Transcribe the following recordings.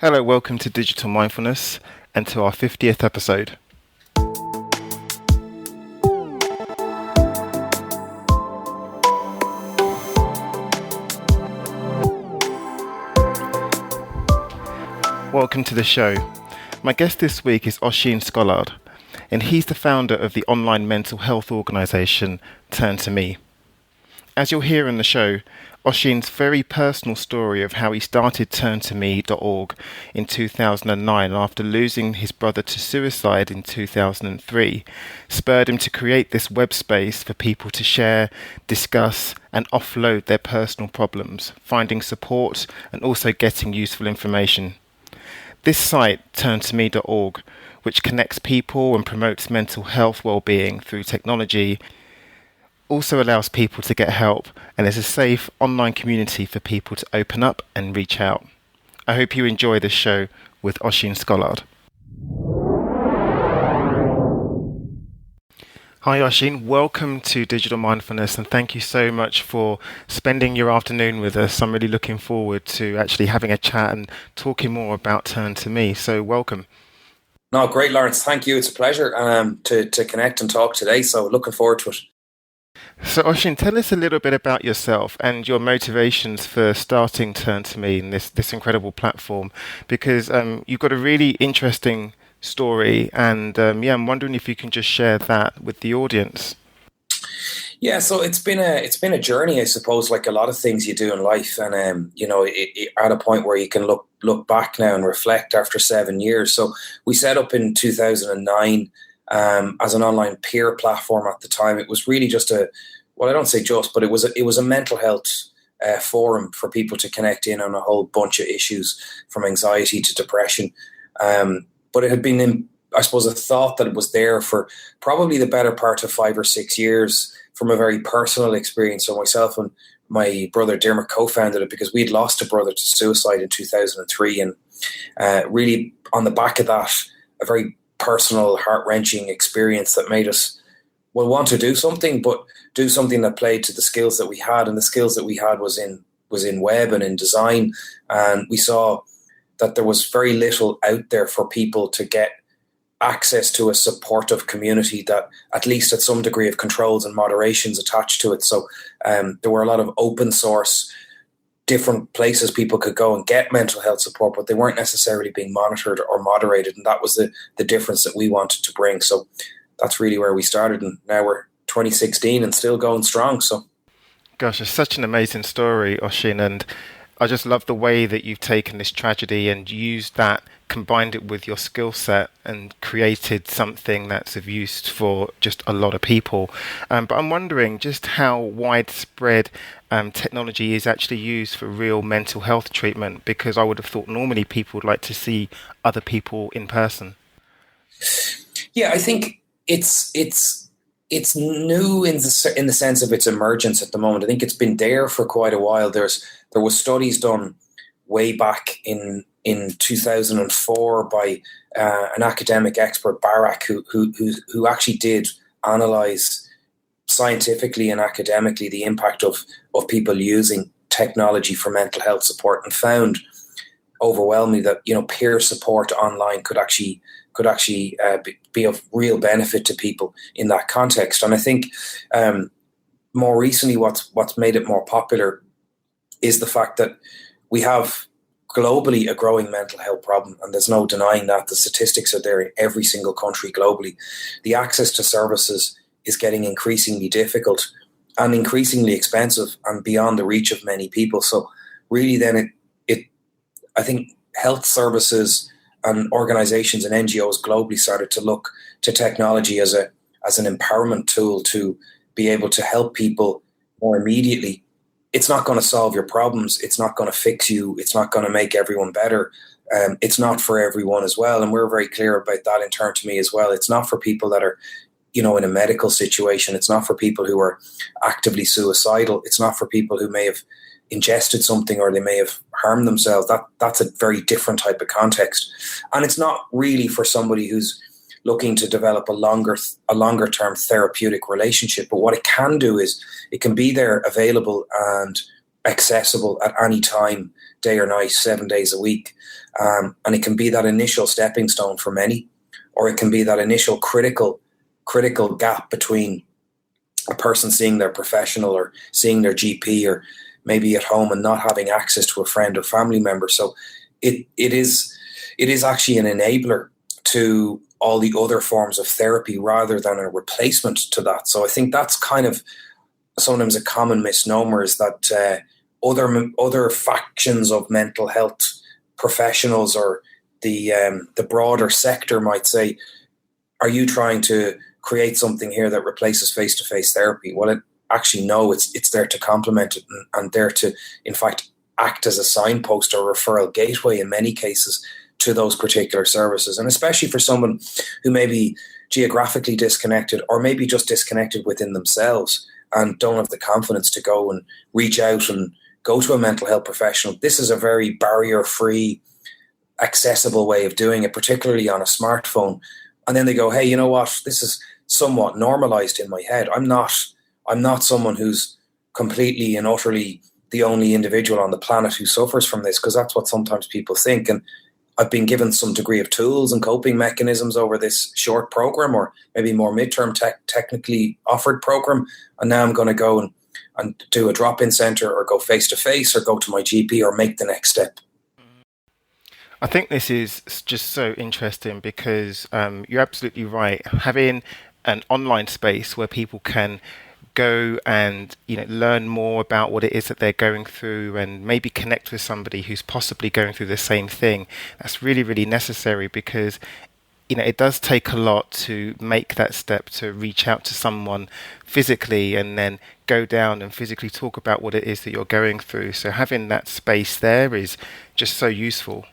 Hello, welcome to Digital Mindfulness and to our 50th episode. Welcome to the show. My guest this week is Oisin Scollard, and he's the founder of the online mental health organisation Turn to Me. As you'll hear in the show, Oisin's very personal story of how he started turntome.org in 2009 after losing his brother to suicide in 2003 spurred him to create this web space for people to share, discuss and offload their personal problems, finding support and also getting useful information. This site, turntome.org, which connects people and promotes mental health well-being through technology, also allows people to get help and is a safe online community for people to open up and reach out. I hope you enjoy this show with Oisin Scollard. Hi Oisin, welcome to Digital Mindfulness and thank you so much for spending your afternoon with us. I'm really looking forward to actually having a chat and talking more about Turn to Me, so welcome. No, great Lawrence, thank you. It's a pleasure to connect and talk today, so looking forward to it. So Oisin, tell us a little bit about yourself and your motivations for starting Turn to Me in this incredible platform, because you've got a really interesting story and I'm wondering if you can just share that with the audience. Yeah, so it's been a journey, I suppose, like a lot of things you do in life, and at a point where you can look back now and reflect after 7 years. So we set up in 2009 as an online peer platform. At the time, it was really just I don't say just, but it was a mental health forum for people to connect in on a whole bunch of issues, from anxiety to depression. But it had been, I suppose, a thought that it was there for probably the better part of 5 or 6 years from a very personal experience. So myself and my brother Dermot co-founded it because we'd lost a brother to suicide in 2003, and really on the back of that, a very personal, heart-wrenching experience that made us want to do something, but do something that played to the skills that we had. And the skills that we had was in web and in design. And we saw that there was very little out there for people to get access to a supportive community that at least had some degree of controls and moderations attached to it. So there were a lot of open source different places people could go and get mental health support, but they weren't necessarily being monitored or moderated. And that was the difference that we wanted to bring. So that's really where we started. And now we're 2016 and still going strong. So, gosh, it's such an amazing story, Oisin. And I just love the way that you've taken this tragedy and used that, combined it with your skill set and created something that's of use for just a lot of people. But I'm wondering just how widespread technology is actually used for real mental health treatment, because I would have thought normally people would like to see other people in person. Yeah, I think it's new in the sense of its emergence at the moment. I think it's been there for quite a while. There was studies done way back in 2004 by an academic expert, Barak, who actually did analyze scientifically and academically the impact of people using technology for mental health support, and found overwhelmingly that peer support online could actually be of real benefit to people in that context. And I think more recently what's made it more popular is the fact that we have globally a growing mental health problem, and there's no denying that. The statistics are there in every single country globally. The access to services is getting increasingly difficult and increasingly expensive and beyond the reach of many people. So really then I think health services and organizations and NGOs globally started to look to technology as an empowerment tool to be able to help people more immediately. It's not going to solve your problems. It's not going to fix you. It's not going to make everyone better. It's not for everyone as well. And we're very clear about that in Turn to Me as well. It's not for people that are, in a medical situation. It's not for people who are actively suicidal. It's not for people who may have ingested something or they may have harmed themselves. That's a very different type of context. And it's not really for somebody who's looking to develop a longer term therapeutic relationship. But what it can do is it can be there available and accessible at any time, day or night, 7 days a week. And it can be that initial stepping stone for many, or it can be that initial critical gap between a person seeing their professional or seeing their GP, or maybe at home and not having access to a friend or family member. So it is actually an enabler to all the other forms of therapy rather than a replacement to that. So I think that's kind of sometimes a common misnomer, is that other factions of mental health professionals, or the broader sector, might say, are you trying to create something here that replaces face-to-face therapy? Well, actually, no, it's there to complement it, and there to, in fact, act as a signpost or referral gateway in many cases to those particular services. And especially for someone who may be geographically disconnected, or maybe just disconnected within themselves and don't have the confidence to go and reach out and go to a mental health professional. This is a very barrier-free, accessible way of doing it, particularly on a smartphone. And then they go, hey, you know what? This is somewhat normalized in my head. I'm not someone who's completely and utterly the only individual on the planet who suffers from this, because that's what sometimes people think. And I've been given some degree of tools and coping mechanisms over this short program, or maybe more midterm technically offered program. And now I'm going to go and do a drop-in center, or go face-to-face, or go to my GP, or make the next step. I think this is just so interesting because you're absolutely right. Having an online space where people can go and learn more about what it is that they're going through, and maybe connect with somebody who's possibly going through the same thing, that's really, really necessary, because it does take a lot to make that step to reach out to someone physically and then go down and physically talk about what it is that you're going through. So having that space there is just so useful.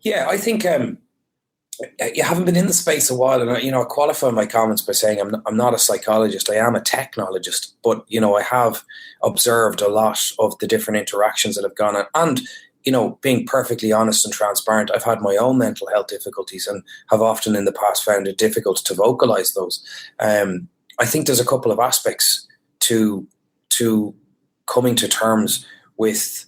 Yeah, I think you haven't been in the space a while, and I qualify my comments by saying I'm not a psychologist. I am a technologist, but I have observed a lot of the different interactions that have gone on, and being perfectly honest and transparent, I've had my own mental health difficulties, and have often in the past found it difficult to vocalize those. I think there's a couple of aspects to coming to terms with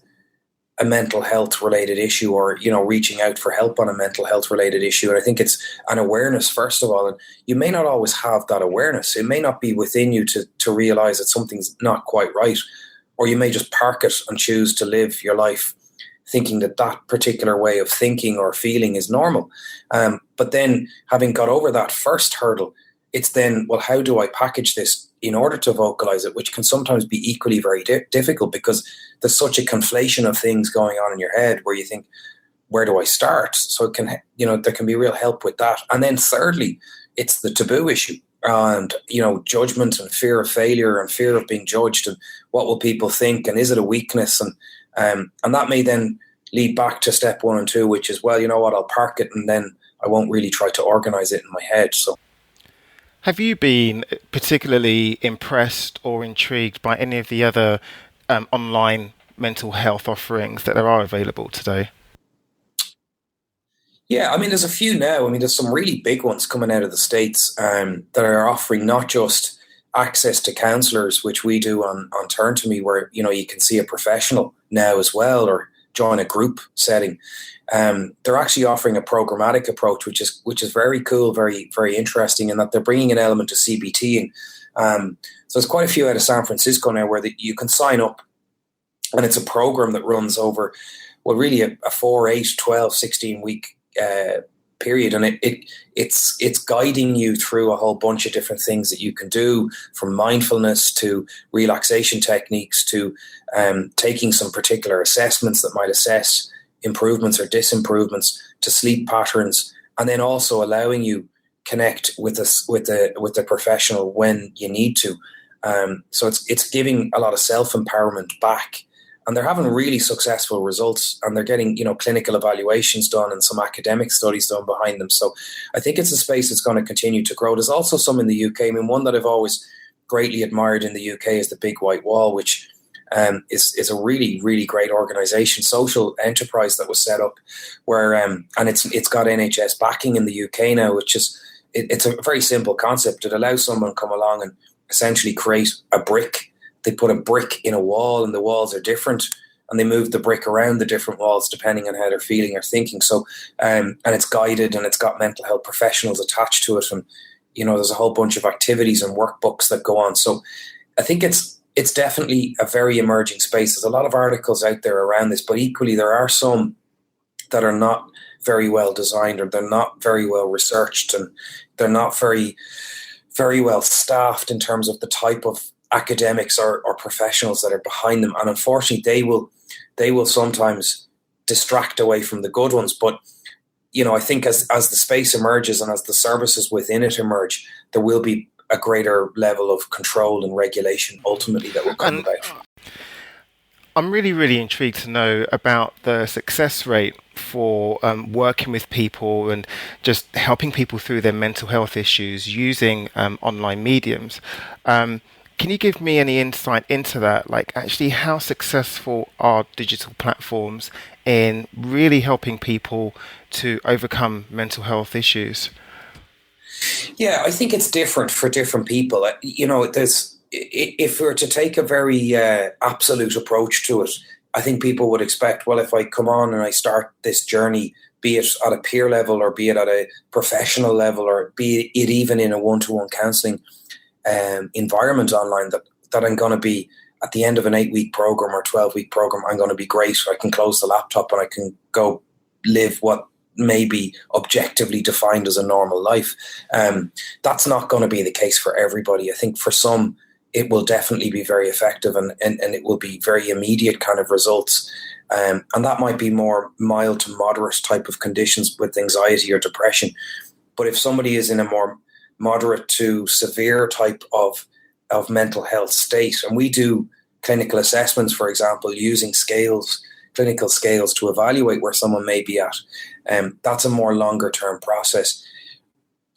a mental health related issue, or reaching out for help on a mental health related issue. And I think it's an awareness, first of all, and you may not always have that awareness. It may not be within you to realize that something's not quite right, or you may just park it and choose to live your life thinking that particular way of thinking or feeling is normal. But then, having got over that first hurdle, it's then, well, how do I package this in order to vocalize it, which can sometimes be equally very difficult, because there's such a conflation of things going on in your head where you think, where do I start? So it can, there can be real help with that. And then thirdly, it's the taboo issue, and, judgment and fear of failure and fear of being judged, and what will people think, and is it a weakness? And that may then lead back to step 1 and 2, which is, well, you know what, I'll park it, and then I won't really try to organize it in my head. So, have you been particularly impressed or intrigued by any of the other online mental health offerings that there are available today? Yeah, there's a few now. There's some really big ones coming out of the States that are offering not just access to counsellors, which we do on Turn to Me, where you can see a professional now as well, or join a group setting. They're actually offering a programmatic approach, which is very cool, very, very interesting, in that they're bringing an element of CBT. And so there's quite a few out of San Francisco now where you can sign up, and it's a program that runs over, well, really a 4, 8, 12, 16 week period, and it's guiding you through a whole bunch of different things that you can do, from mindfulness to relaxation techniques to taking some particular assessments that might assess improvements or disimprovements, to sleep patterns, and then also allowing you connect with the professional when you need to. So it's giving a lot of self-empowerment back. And they're having really successful results, and they're getting, clinical evaluations done and some academic studies done behind them. So I think it's a space that's going to continue to grow. There's also some in the UK. One that I've always greatly admired in the UK is the Big White Wall, which is a really, really great organisation, social enterprise that was set up where, and it's got NHS backing in the UK now, which is, it's a very simple concept. It allows someone to come along and essentially create a brick they put a brick in a wall and the walls are different, and they move the brick around the different walls depending on how they're feeling or thinking. So, and it's guided, and it's got mental health professionals attached to it, and there's a whole bunch of activities and workbooks that go on. So, I think it's definitely a very emerging space. There's a lot of articles out there around this, but equally there are some that are not very well designed, or they're not very well researched, and they're not very, very well staffed in terms of the type of academics or professionals that are behind them. And unfortunately, they will sometimes distract away from the good ones. But I think as the space emerges and as the services within it emerge, there will be a greater level of control and regulation ultimately that will come about. I'm really, really intrigued to know about the success rate for working with people and just helping people through their mental health issues using online mediums. Can you give me any insight into that? Like, actually, how successful are digital platforms in really helping people to overcome mental health issues? Yeah, I think it's different for different people. If we were to take a very absolute approach to it, I think people would expect, well, if I come on and I start this journey, be it at a peer level or be it at a professional level or be it even in a one-to-one counselling environment online, that I'm going to be at the end of an 8-week program or 12-week program, I'm going to be great. I can close the laptop and I can go live what may be objectively defined as a normal life. That's not going to be the case for everybody. I think for some, it will definitely be very effective and it will be very immediate kind of results. And that might be more mild to moderate type of conditions with anxiety or depression. But if somebody is in a more moderate to severe type of mental health state, and we do clinical assessments, for example, using clinical scales to evaluate where someone may be at, that's a more longer term process.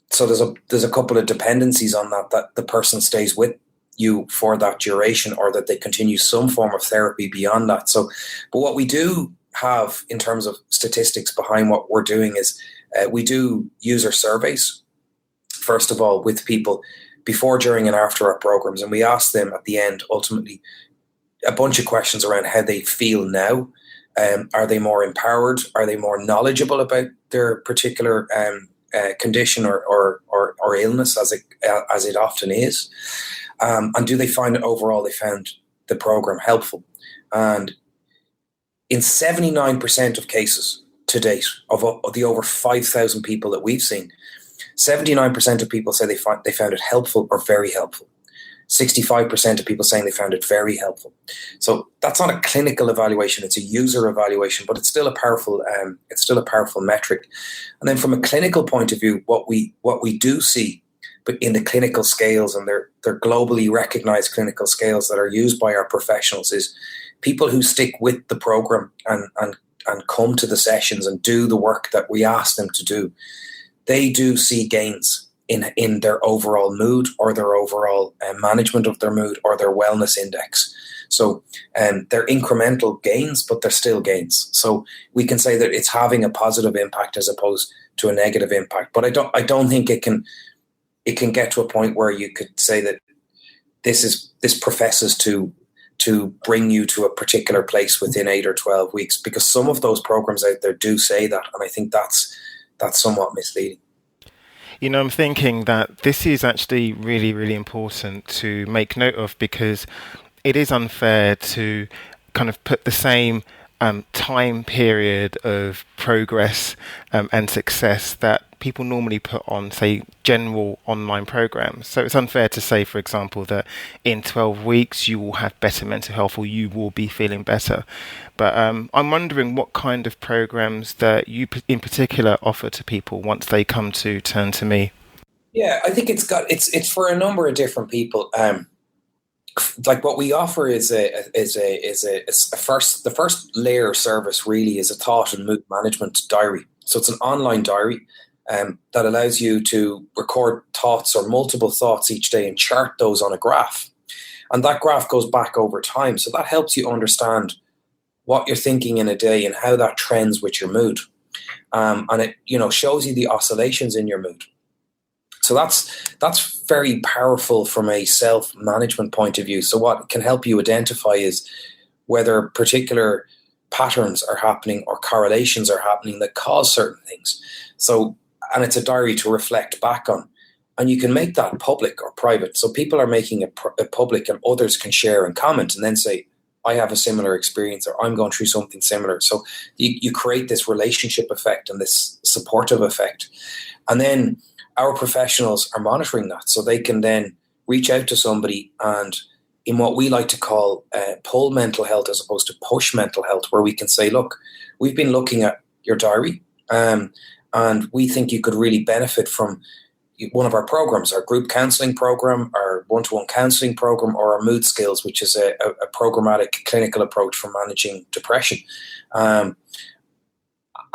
So there's a couple of dependencies on that the person stays with you for that duration, or that they continue some form of therapy beyond that. So, but what we do have in terms of statistics behind what we're doing is we do user surveys, first of all, with people before, during, and after our programs. And we ask them at the end, ultimately, a bunch of questions around how they feel now. Are they more empowered? Are they more knowledgeable about their particular condition or illness, as it often is? And do they find it overall, they found the program helpful? And in 79% of cases to date, of the over 5,000 people that we've seen, 79% of people say they found it helpful or very helpful. 65% of people saying they found it very helpful. So that's not a clinical evaluation; it's a user evaluation, but it's still a powerful metric. And then from a clinical point of view, what we do see, but in the clinical scales, and they're globally recognized clinical scales that are used by our professionals, is people who stick with the program and come to the sessions and do the work that we ask them to do, they do see gains in their overall mood, or their overall management of their mood, or their wellness index. So they're incremental gains, but they're still gains. So we can say that it's having a positive impact as opposed to a negative impact. But I don't think it can get to a point where you could say that this professes to bring you to a particular place within 8 or 12 weeks, because some of those programs out there do say that, and I think that's somewhat misleading. I'm thinking that this is actually really, really important to make note of, because it is unfair to kind of put the same time period of progress and success that people normally put on, say, general online programs. So it's unfair to say, for example, that in 12 weeks you will have better mental health or you will be feeling better. But I'm wondering what kind of programs that you in particular offer to people once they come to turn to me. Yeah, I think it's for a number of different people. Like what we offer is the first layer service really is a thought and mood management diary. So it's an online diary that allows you to record thoughts or multiple thoughts each day and chart those on a graph. And that graph goes back over time. So that helps you understand what you're thinking in a day and how that trends with your mood. And it, shows you the oscillations in your mood. So that's very powerful from a self-management point of view. So what can help you identify is whether particular patterns are happening or correlations are happening that cause certain things. So, and it's a diary to reflect back on. And you can make that public or private. So people are making it public and others can share and comment and then say, I have a similar experience or I'm going through something similar. So you create this relationship effect and this supportive effect. And then our professionals are monitoring that. So they can then reach out to somebody and in what we like to call pull mental health as opposed to push mental health, where we can say, look, we've been looking at your diary and we think you could really benefit from one of our programs, our group counselling program, our one-to-one counselling program, or our mood skills, which is a programmatic clinical approach for managing depression.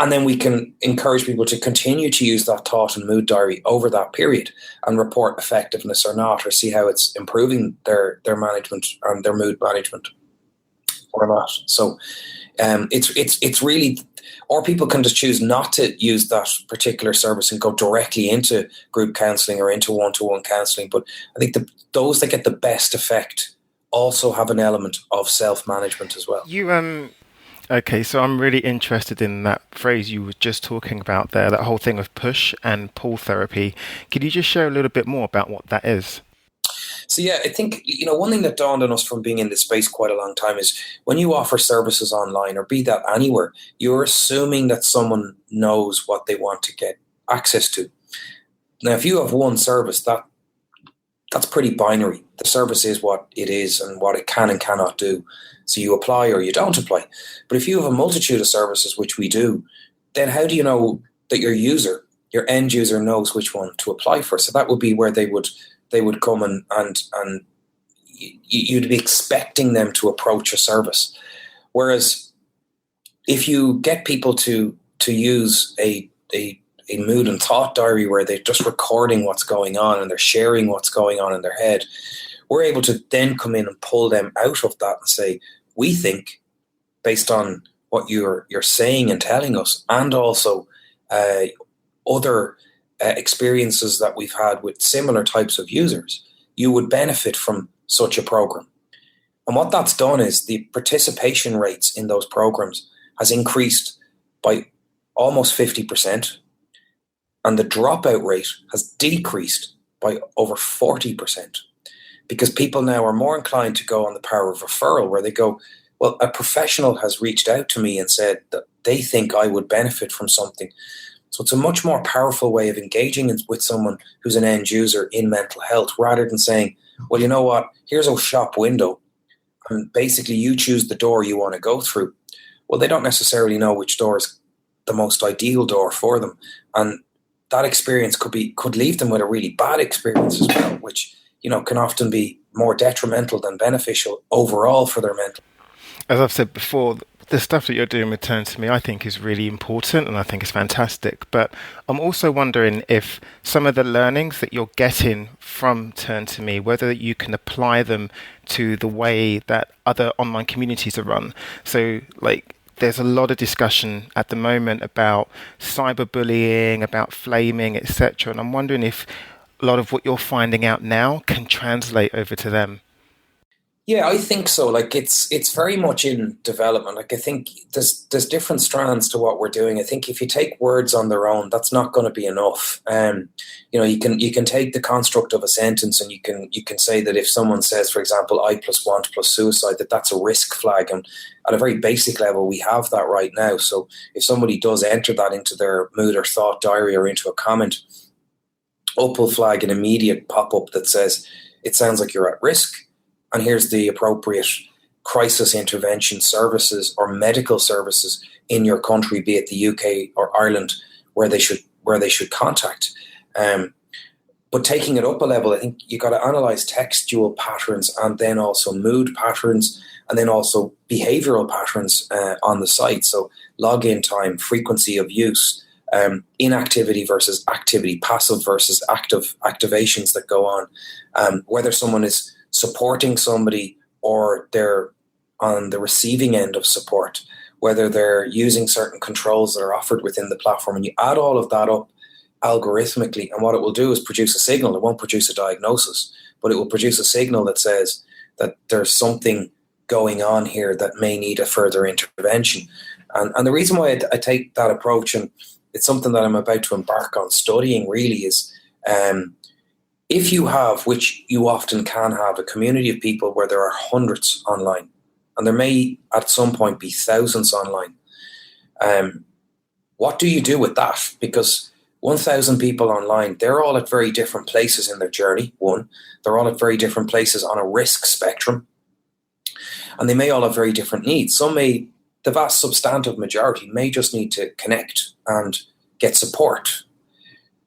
And then we can encourage people to continue to use that thought and mood diary over that period and report effectiveness or not, or see how it's improving their management and their mood management or not. So it's really, or people can just choose not to use that particular service and go directly into group counselling or into one-to-one counselling. But I think those that get the best effect also have an element of self-management as well. Okay, so I'm really interested in that phrase you were just talking about there, that whole thing of push and pull therapy. Could you just share a little bit more about what that is? So yeah, I think, one thing that dawned on us from being in this space quite a long time is when you offer services online or be that anywhere, you're assuming that someone knows what they want to get access to. Now, if you have one service, that's pretty binary. The service is what it is and what it can and cannot do. So you apply or you don't apply. But if you have a multitude of services, which we do, then how do you know that your end user knows which one to apply for? So that would be where they would come and you'd be expecting them to approach a service. Whereas if you get people to use a mood and thought diary where they're just recording what's going on and they're sharing what's going on in their head, we're able to then come in and pull them out of that and say, we think, based on what you're saying and telling us, and also other experiences that we've had with similar types of users, you would benefit from such a program. And what that's done is the participation rates in those programs has increased by almost 50%, and the dropout rate has decreased by over 40%, because people now are more inclined to go on the power of referral, where they go, well, a professional has reached out to me and said that they think I would benefit from something. So it's a much more powerful way of engaging with someone who's an end user in mental health, rather than saying, well, you know what, here's a shop window, and basically you choose the door you want to go through. Well, they don't necessarily know which door is the most ideal door for them. And that experience could leave them with a really bad experience as well, which, can often be more detrimental than beneficial overall for their mental. As I've said before, the stuff that you're doing with Turn to Me, I think is really important and I think it's fantastic. But I'm also wondering if some of the learnings that you're getting from Turn to Me, whether you can apply them to the way that other online communities are run. So, there's a lot of discussion at the moment about cyberbullying, about flaming, etc. And I'm wondering if a lot of what you're finding out now can translate over to them. Yeah, I think so. It's very much in development. I think there's different strands to what we're doing. I think if you take words on their own, that's not going to be enough. You can take the construct of a sentence and you can say that if someone says, for example, I plus want plus suicide, that's a risk flag. And at a very basic level, we have that right now. So if somebody does enter that into their mood or thought diary or into a comment, up will flag an immediate pop-up that says, it sounds like you're at risk. And here's the appropriate crisis intervention services or medical services in your country, be it the UK or Ireland, where they should contact. But taking it up a level, I think you got to analyze textual patterns and then also mood patterns and then also behavioral patterns on the site. So login time, frequency of use, inactivity versus activity, passive versus active activations that go on, whether someone is supporting somebody or they're on the receiving end of support, whether they're using certain controls that are offered within the platform. And you add all of that up algorithmically, and what it will do is produce a signal. It won't produce a diagnosis, but it will produce a signal that says that there's something going on here that may need a further intervention. And the reason why I take that approach, and it's something that I'm about to embark on studying really, is if you have, which you often can have, a community of people where there are hundreds online, and there may at some point be thousands online, what do you do with that? Because 1,000 people online, they're all at very different places in their journey. One, they're all at very different places on a risk spectrum, and they may all have very different needs. Some may, the vast substantive majority, may just need to connect and get support.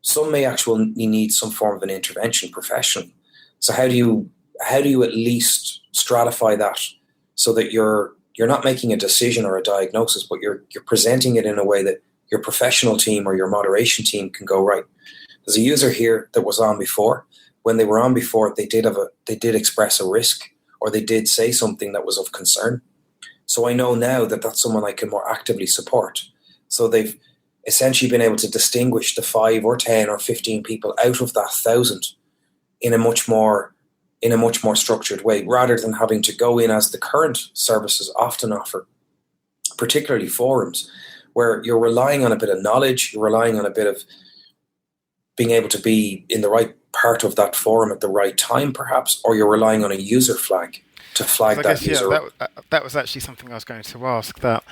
Some may actually need some form of an intervention professional. So how do you at least stratify that so that you're not making a decision or a diagnosis, but you're presenting it in a way that your professional team or your moderation team can go, right, there's a user here that was on before. When they were on before, they did express a risk, or they did say something that was of concern. So I know now that that's someone I can more actively support. So they've essentially been able to distinguish the 5 or 10 or 15 people out of that 1,000 in a much more structured way, rather than having to go in as the current services often offer, particularly forums, where you're relying on a bit of knowledge, you're relying on a bit of being able to be in the right part of that forum at the right time, perhaps, or you're relying on a user flag to flag that user. Yeah, that was actually something I was going to ask, that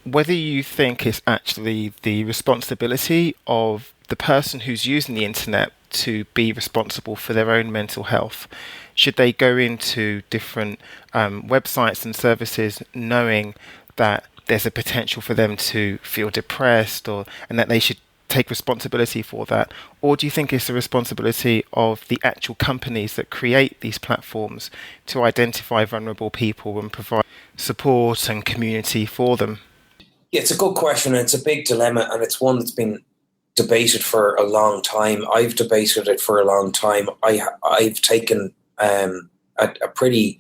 whether you think it's actually the responsibility of the person who's using the internet to be responsible for their own mental health. Should they go into different websites and services knowing that there's a potential for them to feel depressed, and that they should take responsibility for that? Or do you think it's the responsibility of the actual companies that create these platforms to identify vulnerable people and provide support and community for them? Yeah, it's a good question, and it's a big dilemma, and it's one that's been debated for a long time. I've debated it for a long time. I've taken a pretty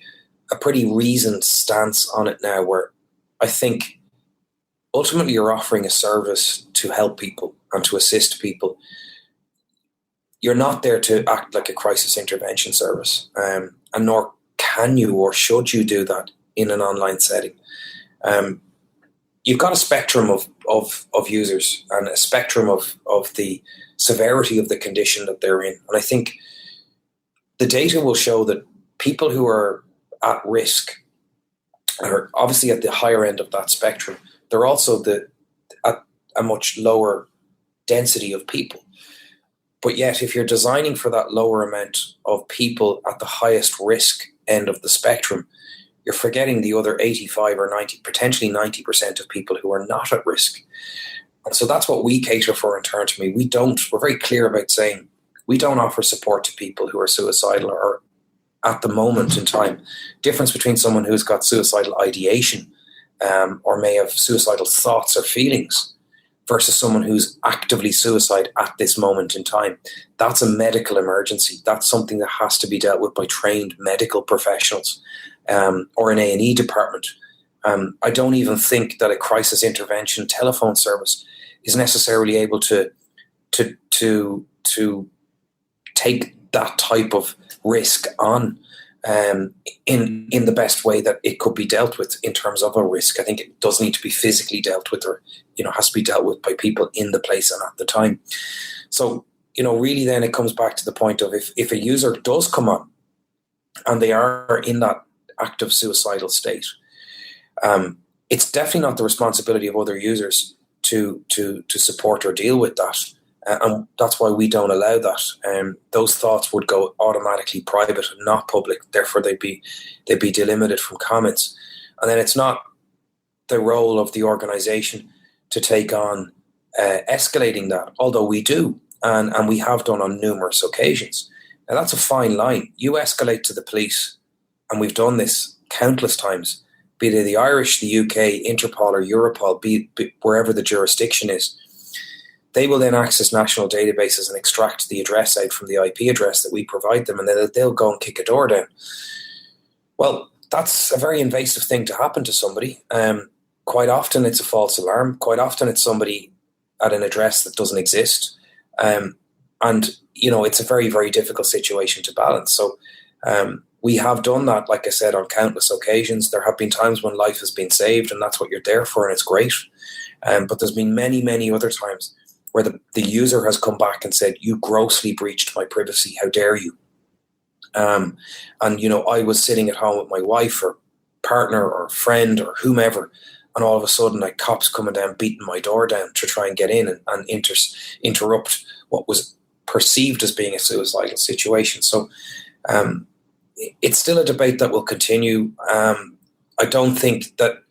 reasoned stance on it now, where I think ultimately you're offering a service to help people and to assist people. You're not there to act like a crisis intervention service, and nor can you or should you do that in an online setting. You've got a spectrum of users and a spectrum of the severity of the condition that they're in. And I think the data will show that people who are at risk are obviously at the higher end of that spectrum. They're also at a much lower density of people. But yet, if you're designing for that lower amount of people at the highest risk end of the spectrum, you're forgetting the other 85 or 90, potentially 90% of people who are not at risk. And so that's what we cater for in Turn to Me. We're very clear about saying we don't offer support to people who are suicidal or at the moment in time. Difference between someone who's got suicidal ideation or may have suicidal thoughts or feelings versus someone who's actively suicide at this moment in time. That's a medical emergency. That's something that has to be dealt with by trained medical professionals. Or an A&E department. I don't even think that a crisis intervention telephone service is necessarily able to take that type of risk on in the best way that it could be dealt with in terms of a risk. I think it does need to be physically dealt with, or has to be dealt with by people in the place and at the time. So really, then it comes back to the point of if a user does come on and they are in that active suicidal state, it's definitely not the responsibility of other users to support or deal with that, and that's why we don't allow that. Those thoughts would go automatically private and not public. Therefore, they'd be delimited from comments, and then it's not the role of the organisation to take on escalating that. Although we do, and we have done on numerous occasions. Now that's a fine line. You escalate to the police. And we've done this countless times, be they the Irish, the UK, Interpol or Europol, be wherever the jurisdiction is. They will then access national databases and extract the address out from the IP address that we provide them, and then they'll go and kick a door down. Well, that's a very invasive thing to happen to somebody. Quite often it's a false alarm. Quite often it's somebody at an address that doesn't exist. And, it's a very, very difficult situation to balance. So we have done that, like I said, on countless occasions. There have been times when life has been saved, and that's what you're there for, and it's great. But there's been many, many other times where the user has come back and said, "You grossly breached my privacy. How dare you?" And, I was sitting at home with my wife or partner or friend or whomever, and all of a sudden, like, cops coming down, beating my door down to try and get in and interrupt what was perceived as being a suicidal situation. So it's still a debate that will continue. I don't think that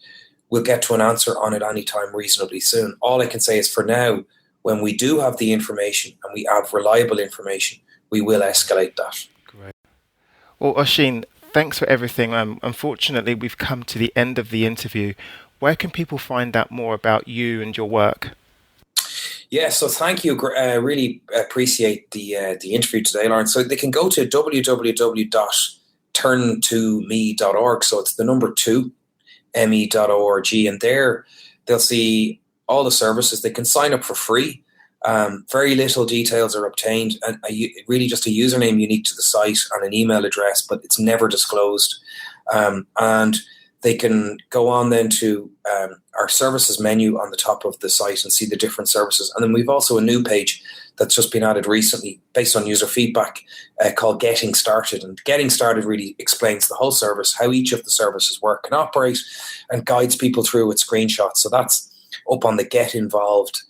we'll get to an answer on it anytime reasonably soon. All I can say is, for now, when we do have the information and we have reliable information, we will escalate that. Great. Well, Oisin, thanks for everything. Unfortunately, we've come to the end of the interview. Where can people find out more about you and your work? Yeah, so thank you. Really appreciate the interview today, Lawrence. So they can go to www.turntome.org. So it's the number 2, me.org. And there they'll see all the services. They can sign up for free. Very little details are obtained, and really just a username unique to the site and an email address, but it's never disclosed. And they can go on then to our services menu on the top of the site and see the different services. And then we've also a new page that's just been added recently based on user feedback called Getting Started. And Getting Started really explains the whole service, how each of the services work and operate, and guides people through with screenshots. So that's up on the Get Involved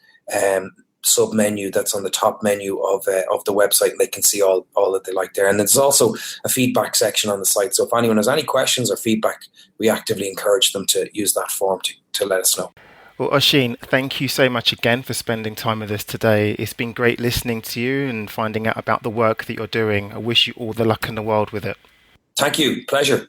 sub-menu that's on the top menu of the website, and they can see all that they like there. And there's also a feedback section on the site. So if anyone has any questions or feedback, we actively encourage them to use that form to let us know. Well, Oisin, thank you so much again for spending time with us today. It's been great listening to you and finding out about the work that you're doing. I wish you all the luck in the world with it. Thank you. Pleasure.